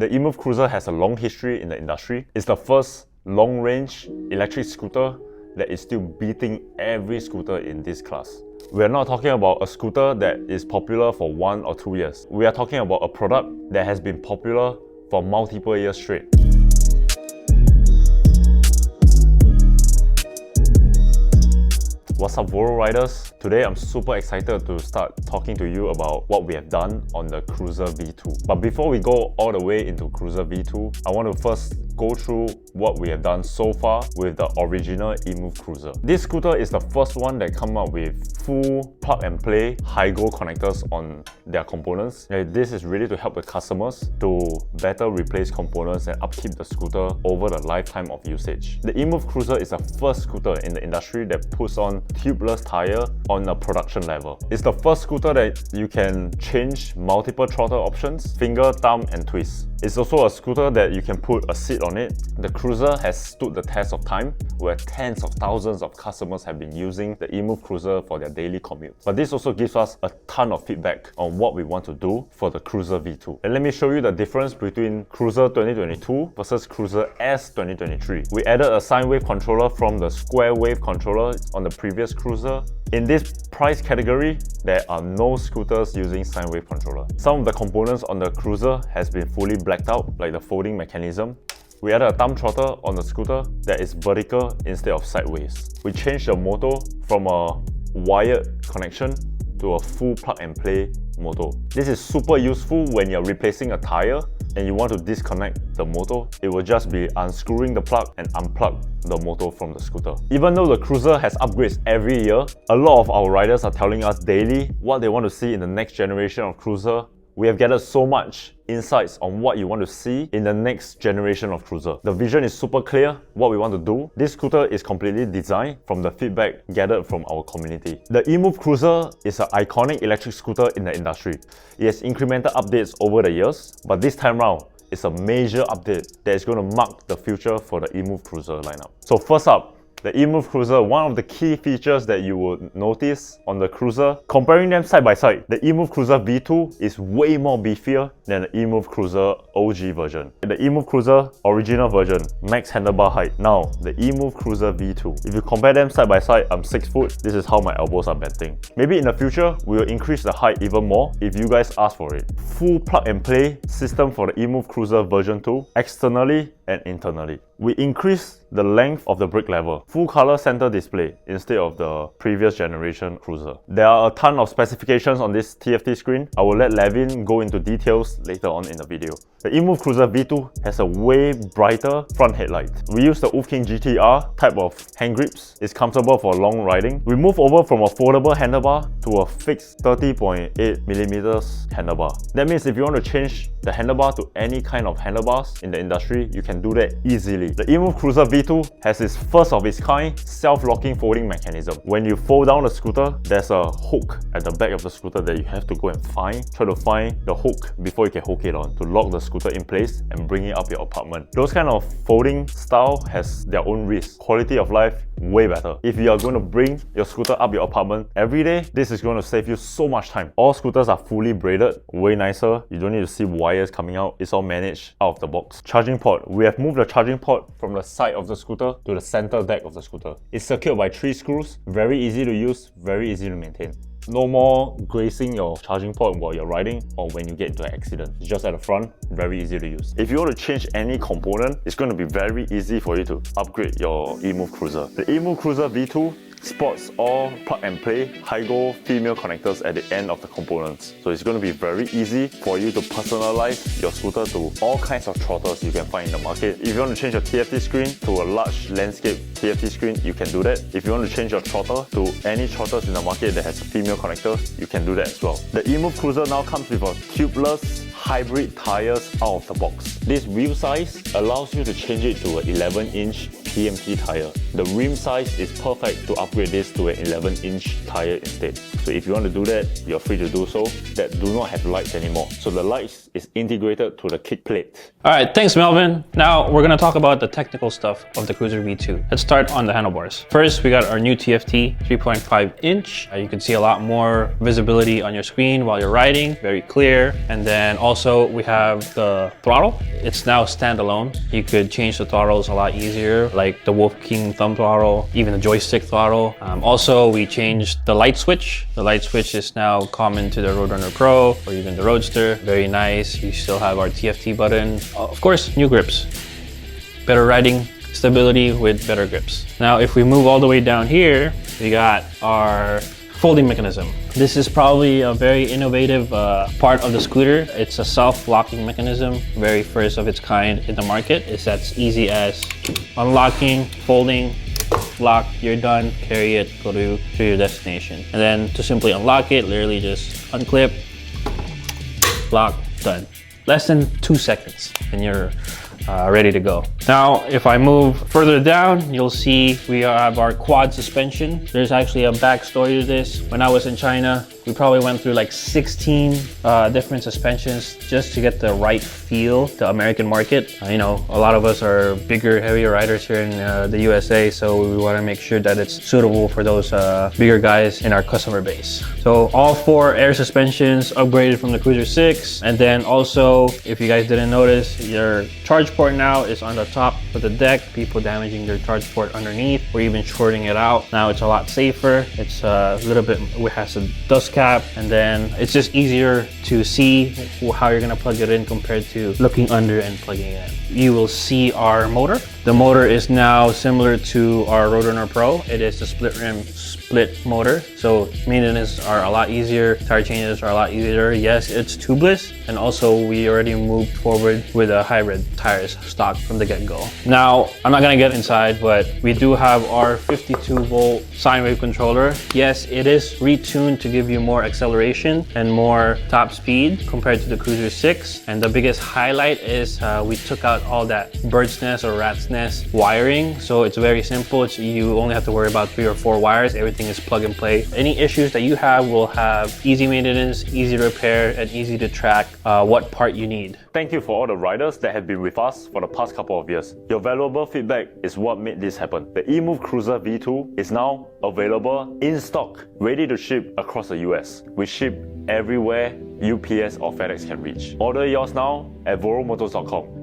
The EMOVE Cruiser has a long history in the industry. It's the first long-range electric scooter that is still beating every scooter in this class. We are not talking about a scooter that is popular for 1 or 2 years. We are talking about a product that has been popular for multiple years straight. What's up, Voro riders? Today I'm super excited to start talking to you about what we have done on the Cruiser V2. But before we go all the way into Cruiser V2, I want to first go through what we have done so far with the original EMOVE Cruiser. This scooter is the first one that come up with full plug and play high-go connectors on their components. This is really to help the customers to better replace components and upkeep the scooter over the lifetime of usage. The EMOVE Cruiser is the first scooter in the industry that puts on tubeless tire on a production level. It's the first scooter that you can change multiple throttle options, finger, thumb and twist. It's also a scooter that you can put a seat on it. The Cruiser has stood the test of time, where tens of thousands of customers have been using the EMOVE Cruiser for their daily commute. But this also gives us a ton of feedback on what we want to do for the Cruiser V2. And let me show you the difference between Cruiser 2022 versus Cruiser S 2023. We added a sine wave controller from the square wave controller on the previous Cruiser. In this price category, there are no scooters using sine wave controller. Some of the components on the Cruiser has been fully blacked out, like the folding mechanism. We added a thumb throttle on the scooter that is vertical instead of sideways. We changed the motor from a wired connection to a full plug and play motor. This is super useful when you're replacing a tire and you want to disconnect the motor. It will just be unscrewing the plug and unplug the motor from the scooter. Even though the Cruiser has upgrades every year, a lot of our riders are telling us daily what they want to see in the next generation of Cruiser. We have gathered so much insights on what you want to see in the next generation of Cruiser. The vision is super clear, what we want to do. This scooter is completely designed from the feedback gathered from our community. The EMOVE Cruiser is an iconic electric scooter in the industry. It has incremental updates over the years, but this time round, it's a major update that is going to mark the future for the EMOVE Cruiser lineup. So first up, the EMOVE Cruiser, one of the key features that you would notice on the Cruiser, comparing them side by side, the EMOVE Cruiser V2 is way more beefier than the EMOVE Cruiser OG version. The EMOVE Cruiser original version, max handlebar height. Now, the EMOVE Cruiser V2. If you compare them side by side, I'm 6 foot, this is how my elbows are bending. Maybe in the future, we will increase the height even more if you guys ask for it. Full plug and play system for the EMOVE Cruiser version 2, externally and internally. We increased the length of the brake lever, full color center display instead of the previous generation Cruiser. There are a ton of specifications on this TFT screen. I will let Levin go into details later on in the video. The EMOVE Cruiser V2 has a way brighter front headlight. We use the EMOVE King GTR type of hand grips. It's comfortable for long riding. We move over from a foldable handlebar to a fixed 30.8mm handlebar. That means if you want to change the handlebar to any kind of handlebars in the industry, you can do that easily. The EMOVE Cruiser V2 has its first of its kind self-locking folding mechanism. When you fold down the scooter, there's a hook at the back of the scooter that you have to go and try to find the hook before you can hook it on to lock the scooter in place and bring it up your apartment. Those kind of folding style has their own risk. Quality of life, way better. If you are going to bring your scooter up your apartment every day, this is going to save you so much time. All scooters are fully braided, way nicer. You don't need to see wires coming out. It's all managed out of the box. Charging port. We have moved the charging port from the side of the scooter to the center deck of the scooter. It's secured by 3 screws. Very easy to use, very easy to maintain. No more grazing your charging port while you're riding or when you get into an accident. It's just at the front, very easy to use. If you want to change any component, it's going to be very easy for you to upgrade your EMOVE Cruiser. The EMOVE Cruiser V2 sports all plug and play high-go female connectors at the end of the components. So it's going to be very easy for you to personalize your scooter to all kinds of throttles you can find in the market. If you want to change your TFT screen to a large landscape TFT screen, you can do that. If you want to change your throttle to any throttles in the market that has a female connector, you can do that as well. The EMOVE Cruiser now comes with a tubeless hybrid tires out of the box. This wheel size allows you to change it to an 11-inch PMT tire. The rim size is perfect to upgrade this to an 11-inch tire instead. So if you want to do that, you're free to do so. That do not have lights anymore. So the lights is integrated to the kick plate. All right, thanks Melvin. Now we're gonna talk about the technical stuff of the Cruiser V2. Let's start on the handlebars. First, we got our new TFT 3.5 inch. You can see a lot more visibility on your screen while you're riding, very clear. And then also we have the throttle. It's now standalone. You could change the throttles a lot easier, like the Wolf King thumb throttle, even the joystick throttle. Also, we changed the light switch. The light switch is now common to the Roadrunner Pro or even the Roadster. Very nice. You still have our TFT button. Of course, new grips. Better riding stability with better grips. Now, if we move all the way down here, we got our folding mechanism. This is probably a very innovative part of the scooter. It's a self-locking mechanism, very first of its kind in the market. It's as easy as unlocking, folding, lock, you're done, carry it, go to your destination. And then to simply unlock it, literally just unclip, lock, done. Less than 2 seconds and you're ready to go. Now, if I move further down, you'll see we have our quad suspension. There's actually a backstory to this. When I was in China, we probably went through like 16 different suspensions just to get the right feel, the American market. You know, a lot of us are bigger, heavier riders here in the USA, so we want to make sure that it's suitable for those bigger guys in our customer base. So all 4 air suspensions upgraded from the Cruiser 6. And then also, if you guys didn't notice, your charge port now is on the top of the deck. People damaging their charge port underneath or even shorting it out. Now it's a lot safer. It's a little bit, it has a dust cap, and then it's just easier to see how you're gonna plug it in compared to looking under and plugging it in. You will see our motor. The motor is now similar to our Roadrunner Pro. It is the split rim split motor, so maintenance are a lot easier, tire changes are a lot easier. Yes, it's tubeless, and also we already moved forward with a hybrid tires stock from the get-go. Now, I'm not gonna get inside, but we do have our 52-volt sine wave controller. Yes, it is retuned to give you more acceleration and more top speed compared to the Cruiser 6. And the biggest highlight is we took out all that bird's nest or rat's nest wiring, so it's very simple. You only have to worry about 3 or 4 wires. Everything is plug and play. Any issues that you have will have easy maintenance, easy repair, and easy to track what part you need. Thank you for all the riders that have been with us for the past couple of years. Your valuable feedback is what made this happen. The EMOVE Cruiser V2 is now available in stock, ready to ship across the US. We ship everywhere UPS or FedEx can reach. Order yours now at VoroMotors.com.